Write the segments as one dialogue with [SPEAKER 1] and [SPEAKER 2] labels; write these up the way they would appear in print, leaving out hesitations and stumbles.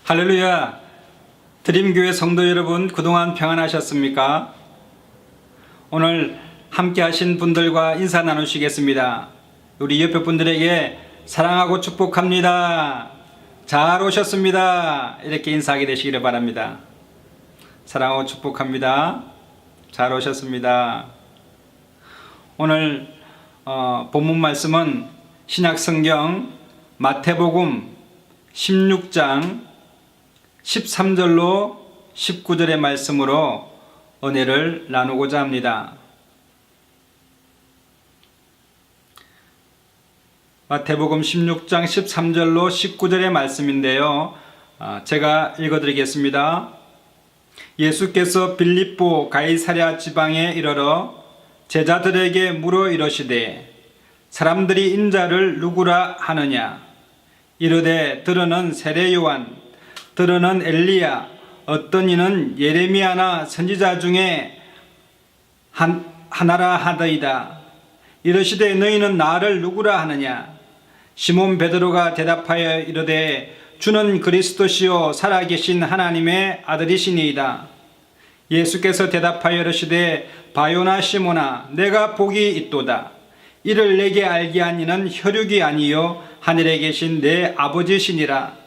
[SPEAKER 1] 할렐루야! 드림교회 성도 여러분, 그동안 평안하셨습니까? 오늘 함께 하신 분들과 인사 나누시겠습니다. 우리 옆에 분들에게 사랑하고 축복합니다. 잘 오셨습니다. 이렇게 인사하게 되시기를 바랍니다. 사랑하고 축복합니다. 잘 오셨습니다. 오늘 본문 말씀은 신약성경 마태복음 16장 13절로 19절의 말씀으로 은혜를 나누고자 합니다. 마태복음 16장 13절로 19절의 말씀인데요. 제가 읽어드리겠습니다. 예수께서 빌립보 가이사랴 지방에 이르러 제자들에게 물어 이르시되 사람들이 인자를 누구라 하느냐? 이르되 들으는 세례 요한, 들으는 엘리야, 어떤 이는 예레미야나 선지자 중에 하나라 하더이다. 이르시되 너희는 나를 누구라 하느냐? 시몬 베드로가 대답하여 이르되 주는 그리스도시요 살아계신 하나님의 아들이시니이다. 예수께서 대답하여 이르시되 바요나 시몬아, 내가 복이 있도다. 이를 내게 알게 한 이는 혈육이 아니요 하늘에 계신 내 아버지시니라.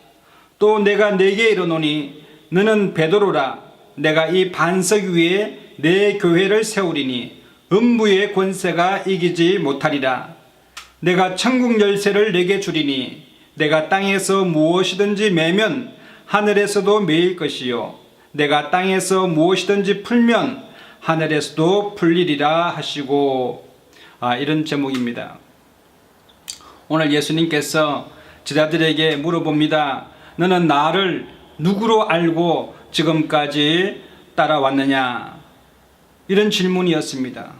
[SPEAKER 1] 또 내가 네게 이르노니 너는 베드로라. 내가 이 반석 위에 내 교회를 세우리니 음부의 권세가 이기지 못하리라. 내가 천국 열쇠를 내게 주리니 내가 땅에서 무엇이든지 매면 하늘에서도 매일 것이요 내가 땅에서 무엇이든지 풀면 하늘에서도 풀리리라 하시고. 이런 제목입니다. 오늘 예수님께서 제자들에게 물어봅니다. 너는 나를 누구로 알고 지금까지 따라왔느냐? 이런 질문이었습니다.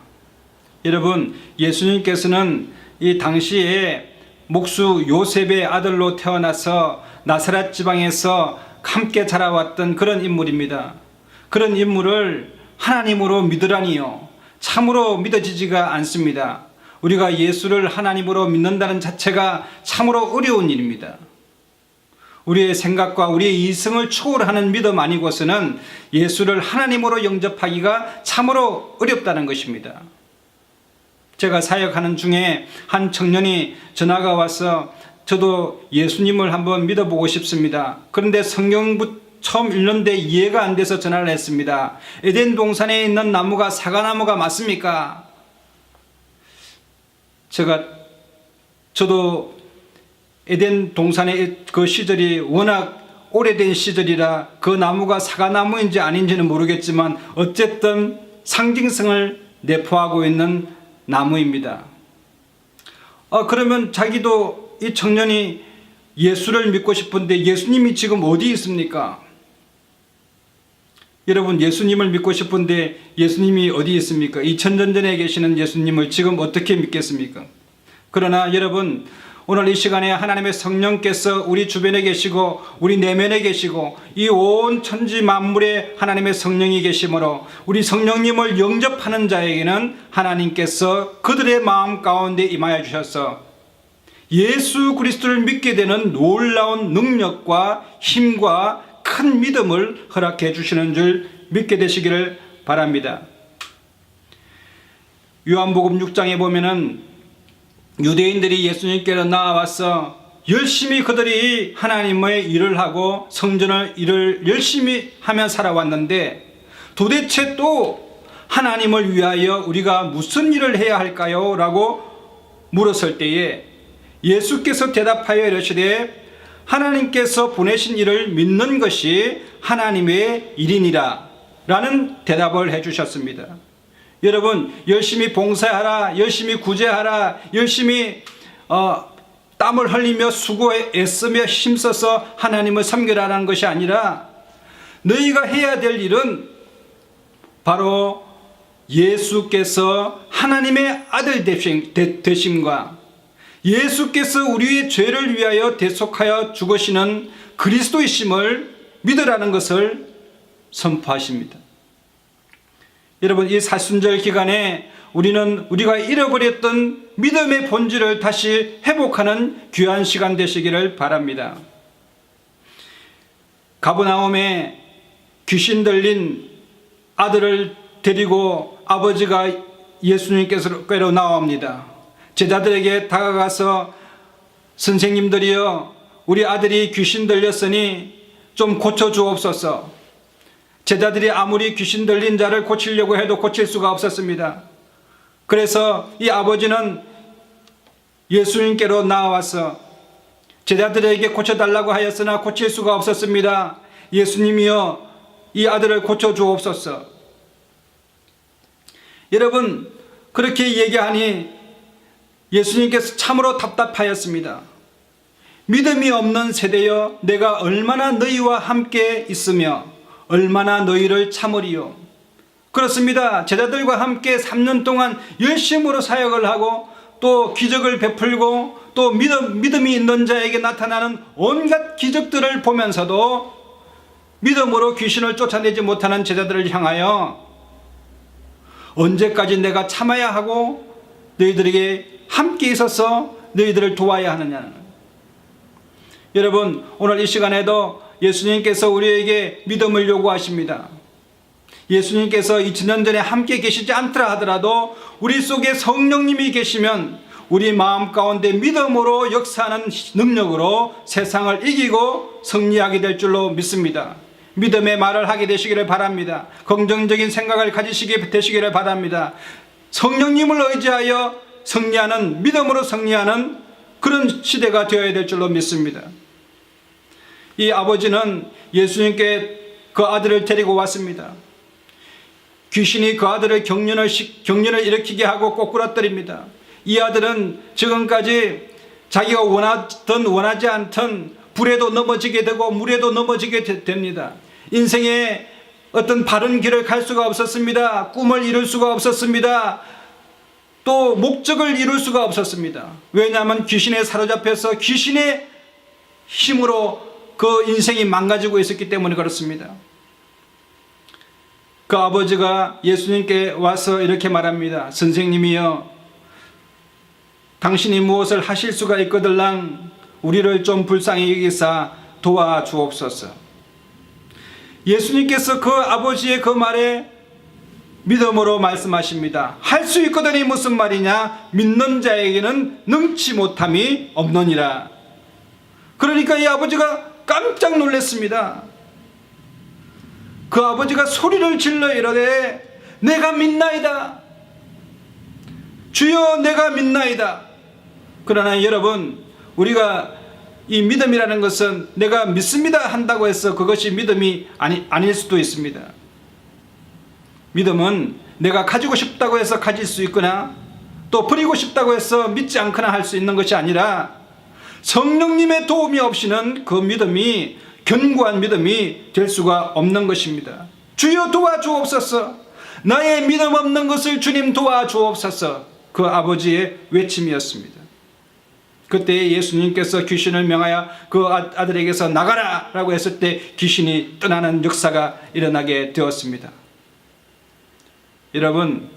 [SPEAKER 1] 여러분, 예수님께서는 이 당시에 목수 요셉의 아들로 태어나서 나사렛 지방에서 함께 자라왔던 그런 인물입니다. 그런 인물을 하나님으로 믿으라니요, 참으로 믿어지지가 않습니다. 우리가 예수를 하나님으로 믿는다는 자체가 참으로 어려운 일입니다. 우리의 생각과 우리의 이성을 초월하는 믿음 아니고서는 예수를 하나님으로 영접하기가 참으로 어렵다는 것입니다. 제가 사역하는 중에 한 청년이 전화가 와서 저도 예수님을 한번 믿어보고 싶습니다. 그런데 성경부터 처음 읽는데 이해가 안 돼서 전화를 했습니다. 에덴 동산에 있는 나무가 사과나무가 맞습니까? 저도 에덴 동산의 그 시절이 워낙 오래된 시절이라 그 나무가 사과나무인지 아닌지는 모르겠지만 어쨌든 상징성을 내포하고 있는 나무입니다. 그러면 자기도, 이 청년이 예수를 믿고 싶은데 예수님이 지금 어디 있습니까? 여러분, 예수님을 믿고 싶은데 예수님이 어디 있습니까? 2000년 전에 계시는 예수님을 지금 어떻게 믿겠습니까? 그러나 여러분, 오늘 이 시간에 하나님의 성령께서 우리 주변에 계시고 우리 내면에 계시고 이 온 천지 만물에 하나님의 성령이 계시므로 우리 성령님을 영접하는 자에게는 하나님께서 그들의 마음 가운데 임하여 주셔서 예수 그리스도를 믿게 되는 놀라운 능력과 힘과 큰 믿음을 허락해 주시는 줄 믿게 되시기를 바랍니다. 요한복음 6장에 보면은 유대인들이 예수님께로 나와서 열심히 그들이 하나님의 일을 하고 성전의 일을 열심히 하며 살아왔는데 도대체 또 하나님을 위하여 우리가 무슨 일을 해야 할까요? 라고 물었을 때에 예수께서 대답하여 이르시되 하나님께서 보내신 일을 믿는 것이 하나님의 일이니라 라는 대답을 해주셨습니다. 여러분, 열심히 봉사하라, 열심히 구제하라, 열심히 땀을 흘리며 수고에 애쓰며 힘써서 하나님을 섬기라는 것이 아니라 너희가 해야 될 일은 바로 예수께서 하나님의 아들 되심과 예수께서 우리의 죄를 위하여 대속하여 죽으시는 그리스도이심을 믿으라는 것을 선포하십니다. 여러분, 이 사순절 기간에 우리가 잃어버렸던 믿음의 본질을 다시 회복하는 귀한 시간 되시기를 바랍니다. 가버나움에 귀신 들린 아들을 데리고 아버지가 예수님께로 나옵니다. 제자들에게 다가가서 선생님들이여, 우리 아들이 귀신 들렸으니 좀 고쳐주옵소서. 제자들이 아무리 귀신 들린 자를 고치려고 해도 고칠 수가 없었습니다. 그래서 이 아버지는 예수님께로 나와서 제자들에게 고쳐달라고 하였으나 고칠 수가 없었습니다. 예수님이여, 이 아들을 고쳐주옵소서. 여러분, 그렇게 얘기하니 예수님께서 참으로 답답하였습니다. 믿음이 없는 세대여, 내가 얼마나 너희와 함께 있으며 얼마나 너희를 참으리요. 그렇습니다. 제자들과 함께 3년 동안 열심으로 사역을 하고 또 기적을 베풀고 또 믿음이 있는 자에게 나타나는 온갖 기적들을 보면서도 믿음으로 귀신을 쫓아내지 못하는 제자들을 향하여 언제까지 내가 참아야 하고 너희들에게 함께 있어서 너희들을 도와야 하느냐. 여러분, 오늘 이 시간에도 예수님께서 우리에게 믿음을 요구하십니다. 예수님께서 2000년 전에 함께 계시지 않더라 하더라도 우리 속에 성령님이 계시면 우리 마음 가운데 믿음으로 역사하는 능력으로 세상을 이기고 승리하게 될 줄로 믿습니다. 믿음의 말을 하게 되시기를 바랍니다. 긍정적인 생각을 가지시게 되시기를 바랍니다. 성령님을 의지하여 승리하는, 믿음으로 승리하는 그런 시대가 되어야 될 줄로 믿습니다. 이 아버지는 예수님께 그 아들을 데리고 왔습니다. 귀신이 그 아들을 경련을 일으키게 하고 꼬꾸라뜨립니다. 이 아들은 지금까지 자기가 원하든 원하지 않든 불에도 넘어지게 되고 물에도 넘어지게 됩니다. 인생에 어떤 바른 길을 갈 수가 없었습니다. 꿈을 이룰 수가 없었습니다. 또 목적을 이룰 수가 없었습니다. 왜냐하면 귀신에 사로잡혀서 귀신의 힘으로 그 인생이 망가지고 있었기 때문에 그렇습니다. 그 아버지가 예수님께 와서 이렇게 말합니다. 선생님이여, 당신이 무엇을 하실 수가 있거들랑 우리를 좀 불쌍히 여기사 도와주옵소서. 예수님께서 그 아버지의 그 말에 믿음으로 말씀하십니다. 할 수 있거든이 무슨 말이냐? 믿는 자에게는 능치 못함이 없느니라. 그러니까 이 아버지가 깜짝 놀랐습니다. 그 아버지가 소리를 질러 이르되 내가 믿나이다. 주여, 내가 믿나이다. 그러나 여러분, 우리가 이 믿음이라는 것은 내가 믿습니다 한다고 해서 그것이 믿음이 아닐 수도 있습니다. 믿음은 내가 가지고 싶다고 해서 가질 수 있거나 또 버리고 싶다고 해서 믿지 않거나 할 수 있는 것이 아니라 성령님의 도움이 없이는 그 믿음이 견고한 믿음이 될 수가 없는 것입니다. 주여 도와주옵소서. 나의 믿음 없는 것을 주님 도와주옵소서. 그 아버지의 외침이었습니다. 그때 예수님께서 귀신을 명하여 그 아들에게서 나가라 라고 했을 때 귀신이 떠나는 역사가 일어나게 되었습니다. 여러분,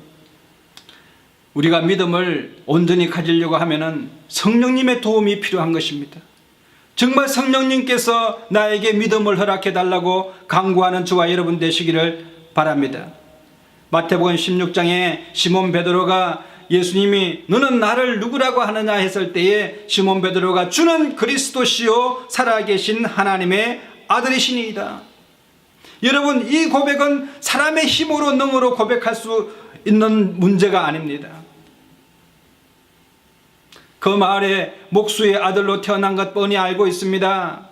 [SPEAKER 1] 우리가 믿음을 온전히 가지려고 하면은 성령님의 도움이 필요한 것입니다. 정말 성령님께서 나에게 믿음을 허락해 달라고 간구하는 저와 여러분 되시기를 바랍니다. 마태복음 16장에 시몬 베드로가 예수님이 너는 나를 누구라고 하느냐 했을 때에 시몬 베드로가 주는 그리스도시요 살아계신 하나님의 아들이시니이다. 여러분, 이 고백은 사람의 힘으로 능으로 고백할 수 있는 문제가 아닙니다. 그 마을에 목수의 아들로 태어난 것 뻔히 알고 있습니다.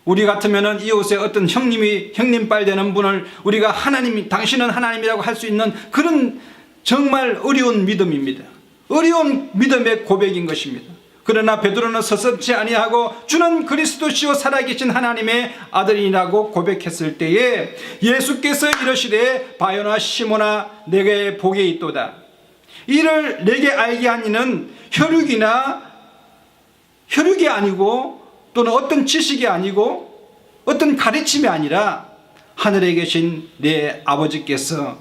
[SPEAKER 1] 우리 같으면은 이웃에 어떤 형님빨 되는 분을 우리가 당신은 하나님이라고 할 수 있는 그런 정말 어려운 믿음입니다. 어려운 믿음의 고백인 것입니다. 그러나 베드로는 서슴지 아니하고 주는 그리스도시요 살아계신 하나님의 아들이라고 고백했을 때에 예수께서 이르시되 바요나 시몬아 내게 복이 있도다. 이를 내게 알게 한 이는 혈육이 아니고 또는 어떤 지식이 아니고 어떤 가르침이 아니라 하늘에 계신 내 아버지께서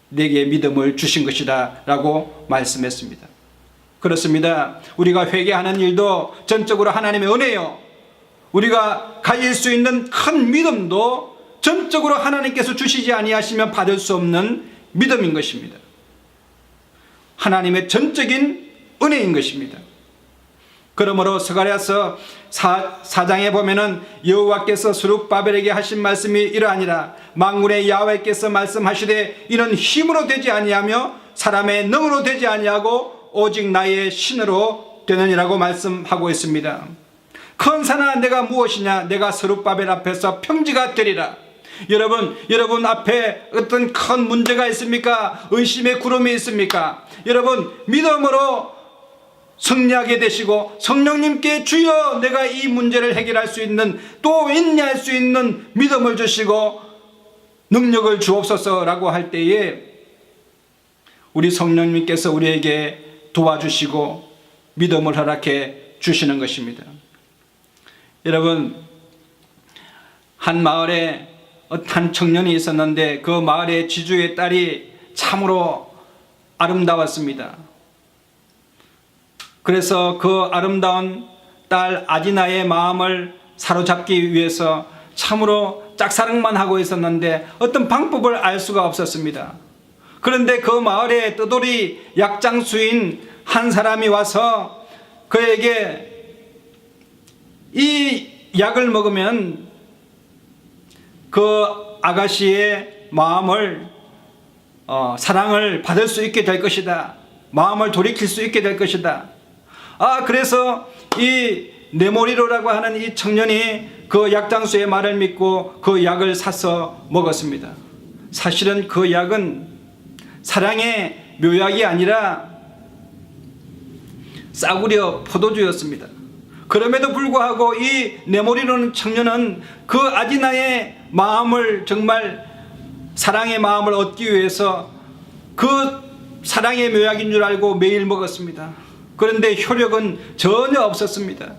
[SPEAKER 1] 내게 믿음을 주신 것이다 라고 말씀했습니다. 그렇습니다. 우리가 회개하는 일도 전적으로 하나님의 은혜요, 우리가 가질 수 있는 큰 믿음도 전적으로 하나님께서 주시지 아니하시면 받을 수 없는 믿음인 것입니다. 하나님의 전적인 은혜인 것입니다. 그러므로 스가랴서 4장에 보면은 여호와께서 스룹바벨에게 하신 말씀이 이러하니라. 만군의 야훼께서 말씀하시되 이는 힘으로 되지 아니하며 사람의 능으로 되지 아니하고 오직 나의 신으로 되느니라고 말씀하고 있습니다. 큰 산아 내가 무엇이냐? 내가 스룹바벨 앞에서 평지가 되리라. 여러분 앞에 어떤 큰 문제가 있습니까? 의심의 구름이 있습니까? 여러분 믿음으로 승리하게 되시고 성령님께 주여 내가 이 문제를 해결할 수 있는 또 인내할 수 있는 믿음을 주시고 능력을 주옵소서라고 할 때에 우리 성령님께서 우리에게 도와주시고 믿음을 허락해 주시는 것입니다. 여러분, 한 마을에 한 청년이 있었는데 그 마을의 지주의 딸이 참으로 아름다웠습니다. 그래서 그 아름다운 딸 아디나의 마음을 사로잡기 위해서 참으로 짝사랑만 하고 있었는데 어떤 방법을 알 수가 없었습니다. 그런데 그 마을에 떠돌이 약장수인 한 사람이 와서 그에게 이 약을 먹으면 그 아가씨의 마음을 사랑을 받을 수 있게 될 것이다. 마음을 돌이킬 수 있게 될 것이다. 그래서 이 네모리로라고 하는 이 청년이 그 약장수의 말을 믿고 그 약을 사서 먹었습니다. 사실은 그 약은 사랑의 묘약이 아니라 싸구려 포도주였습니다. 그럼에도 불구하고 이 네모리로는 청년은 그 아디나의 마음을 정말 사랑의 마음을 얻기 위해서 그 사랑의 묘약인 줄 알고 매일 먹었습니다. 그런데 효력은 전혀 없었습니다.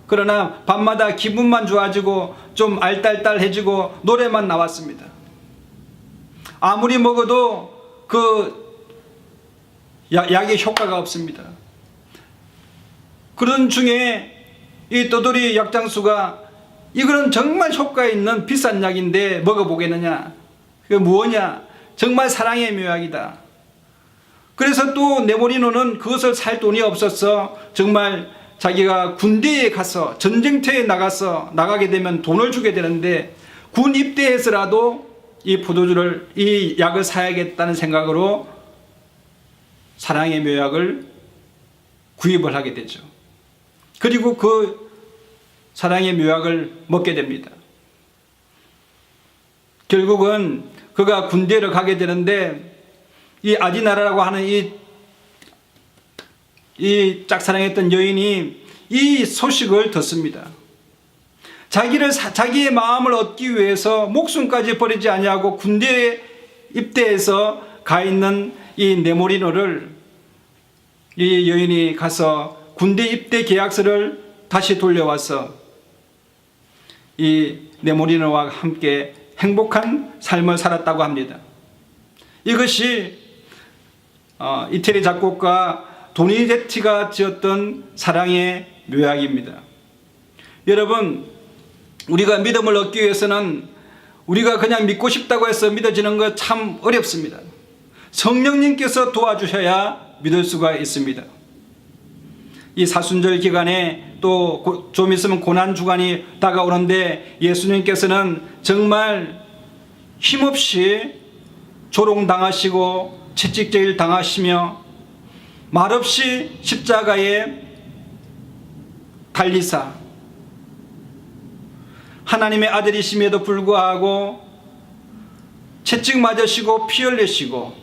[SPEAKER 1] 그러나 밤마다 기분만 좋아지고 좀 알딸딸해지고 노래만 나왔습니다. 아무리 먹어도 그 약의 효과가 없습니다. 그런 중에 이 떠돌이 약장수가 이거는 정말 효과 있는 비싼 약인데 먹어보겠느냐? 그게 뭐냐? 정말 사랑의 묘약이다. 그래서 또 네모리노는 그것을 살 돈이 없어서 정말 자기가 군대에 가서 전쟁터에 나가게 되면 돈을 주게 되는데 군 입대해서라도 이 약을 사야겠다는 생각으로 사랑의 묘약을 구입을 하게 되죠. 그리고 그 사랑의 묘약을 먹게 됩니다. 결국은 그가 군대를 가게 되는데 이 아디나라라고 하는 이 짝사랑했던 여인이 이 소식을 듣습니다. 자기의 마음을 얻기 위해서 목숨까지 버리지 아니하고 군대에 입대해서 가 있는 이 네모리노를 이 여인이 가서 군대 입대 계약서를 다시 돌려와서 이 네모리노와 함께 행복한 삶을 살았다고 합니다. 이것이 이태리 작곡가 도니제티가 지었던 사랑의 묘약입니다. 여러분, 우리가 믿음을 얻기 위해서는 우리가 그냥 믿고 싶다고 해서 믿어지는 것 참 어렵습니다. 성령님께서 도와주셔야 믿을 수가 있습니다. 이 사순절 기간에 또 좀 있으면 고난주간이 다가오는데 예수님께서는 정말 힘없이 조롱당하시고 채찍질 당하시며 말없이 십자가에 달리사 하나님의 아들이심에도 불구하고 채찍 맞으시고 피 흘리시고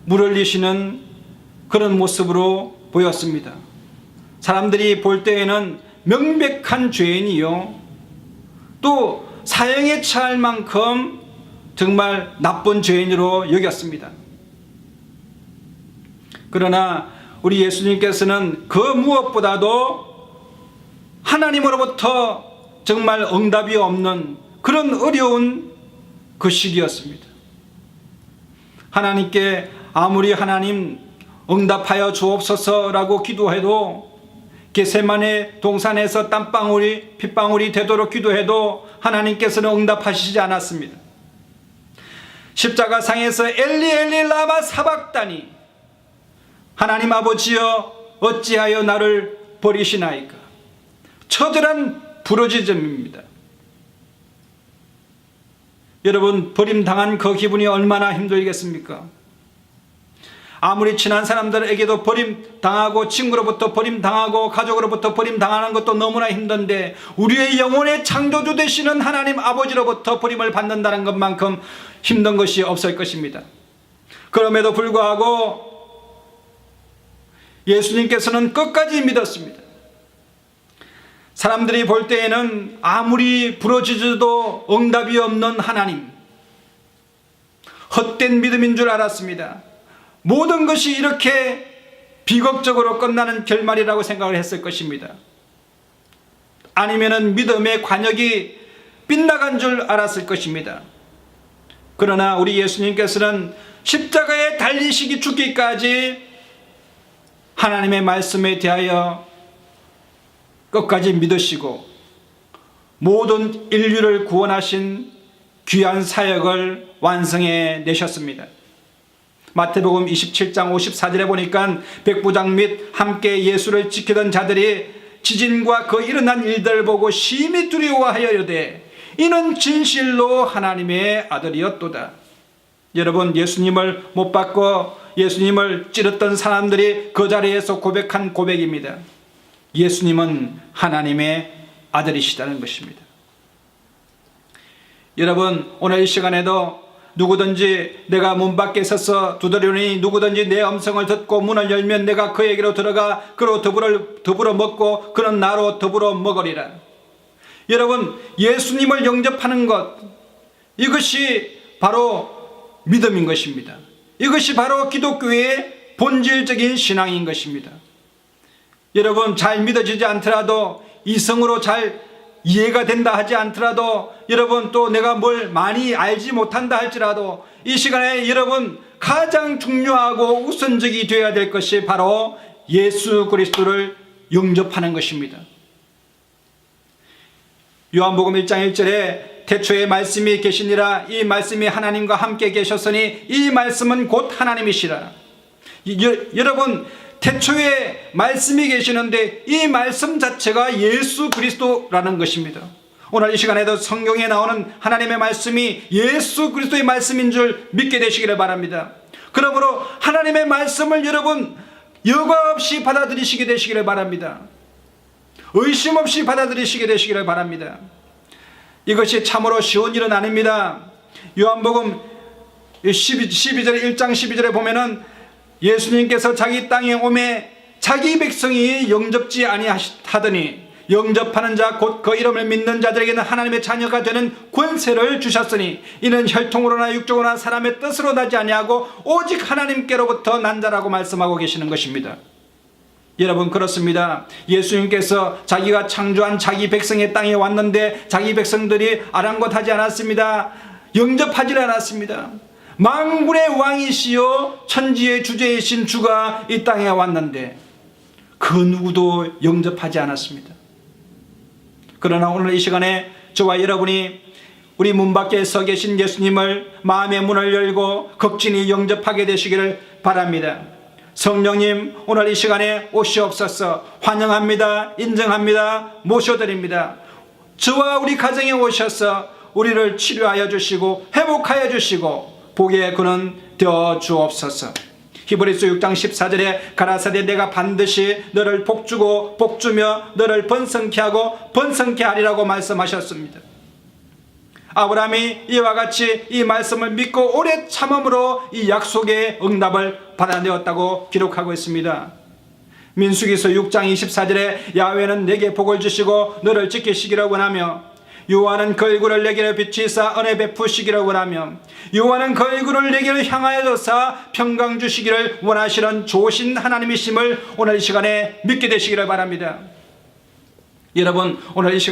[SPEAKER 1] 물 흘리시는 그런 모습으로 보였습니다. 사람들이 볼 때에는 명백한 죄인이요 또 사형에 처할 만큼 정말 나쁜 죄인으로 여겼습니다. 그러나 우리 예수님께서는 그 무엇보다도 하나님으로부터 정말 응답이 없는 그런 어려운 그 시기였습니다. 하나님께 아무리 하나님 응답하여 주옵소서라고 기도해도 겟세마네 동산에서 땀방울이 핏방울이 되도록 기도해도 하나님께서는 응답하시지 않았습니다. 십자가 상에서 엘리 엘리 라마 사박다니, 하나님 아버지여 어찌하여 나를 버리시나이까. 처절한 부르짖음입니다. 여러분, 버림당한 그 기분이 얼마나 힘들겠습니까? 아무리 친한 사람들에게도 버림당하고, 친구로부터 버림당하고, 가족으로부터 버림당하는 것도 너무나 힘든데, 우리의 영혼의 창조주 되시는 하나님 아버지로부터 버림을 받는다는 것만큼 힘든 것이 없을 것입니다. 그럼에도 불구하고 예수님께서는 끝까지 믿었습니다. 사람들이 볼 때에는 아무리 부르짖어도 응답이 없는 하나님, 헛된 믿음인 줄 알았습니다. 모든 것이 이렇게 비극적으로 끝나는 결말이라고 생각을 했을 것입니다. 아니면은 믿음의 관역이 빗나간 줄 알았을 것입니다. 그러나 우리 예수님께서는 십자가에 달리시기 죽기까지 하나님의 말씀에 대하여 끝까지 믿으시고 모든 인류를 구원하신 귀한 사역을 완성해 내셨습니다. 마태복음 27장 54절에 보니까 백부장 및 함께 예수를 지키던 자들이 지진과 그 일어난 일들을 보고 심히 두려워하여 이르되 이는 진실로 하나님의 아들이었도다. 여러분, 예수님을 못 받고 예수님을 찌르던 사람들이 그 자리에서 고백한 고백입니다. 예수님은 하나님의 아들이시다는 것입니다. 여러분, 오늘 이 시간에도 누구든지 내가 문 밖에 서서 두드리니 누구든지 내 음성을 듣고 문을 열면 내가 그에게로 들어가 그로 더불어 먹고 그는 나로 더불어 먹으리라. 여러분, 예수님을 영접하는 것, 이것이 바로 믿음인 것입니다. 이것이 바로 기독교의 본질적인 신앙인 것입니다. 여러분, 잘 믿어지지 않더라도, 이성으로 잘 이해가 된다 하지 않더라도, 여러분 또 내가 뭘 많이 알지 못한다 할지라도 이 시간에 여러분 가장 중요하고 우선적이 되어야 될 것이 바로 예수 그리스도를 영접하는 것입니다. 요한복음 1장 1절에 태초에 말씀이 계시니라, 이 말씀이 하나님과 함께 계셨으니 이 말씀은 곧 하나님이시라. 여러분, 태초에 말씀이 계시는데 이 말씀 자체가 예수 그리스도라는 것입니다. 오늘 이 시간에도 성경에 나오는 하나님의 말씀이 예수 그리스도의 말씀인 줄 믿게 되시기를 바랍니다. 그러므로 하나님의 말씀을 여러분 여과 없이 받아들이시게 되시기를 바랍니다. 의심 없이 받아들이시게 되시기를 바랍니다. 이것이 참으로 쉬운 일은 아닙니다. 요한복음 12절에 1장 12절에 보면은 예수님께서 자기 땅에 오매 자기 백성이 영접지 아니하더니 영접하는 자 곧 그 이름을 믿는 자들에게는 하나님의 자녀가 되는 권세를 주셨으니 이는 혈통으로나 육적으로나 사람의 뜻으로 나지 아니하고 오직 하나님께로부터 난 자라고 말씀하고 계시는 것입니다. 여러분, 그렇습니다. 예수님께서 자기가 창조한 자기 백성의 땅에 왔는데 자기 백성들이 아랑곳하지 않았습니다. 영접하지 않았습니다. 만군의 왕이시여 천지의 주제이신 주가 이 땅에 왔는데 그 누구도 영접하지 않았습니다. 그러나 오늘 이 시간에 저와 여러분이 우리 문 밖에 서 계신 예수님을 마음의 문을 열고 극진히 영접하게 되시기를 바랍니다. 성령님, 오늘 이 시간에 오시옵소서. 환영합니다. 인정합니다. 모셔드립니다. 저와 우리 가정에 오셔서 우리를 치료하여 주시고 회복하여 주시고 복의 근원 되어 주옵소서. 히브리서 6장 14절에 가라사대 내가 반드시 너를 복주고 복주며 너를 번성케 하고 번성케 하리라고 말씀하셨습니다. 아브라함이 이와 같이 이 말씀을 믿고 오래 참음으로 이 약속의 응답을 받아내었다고 기록하고 있습니다. 민수기서 6장 24절에 야훼는 내게 복을 주시고 너를 지키시기를 원하며 여호와는 그 얼굴을 내게로 비치사 은혜 베푸시기를 원하며 여호와는 그 얼굴을 내게로 향하여서 평강 주시기를 원하시는 좋으신 하나님이심을 오늘 이 시간에 믿게 되시기를 바랍니다. 여러분, 오늘 이 시간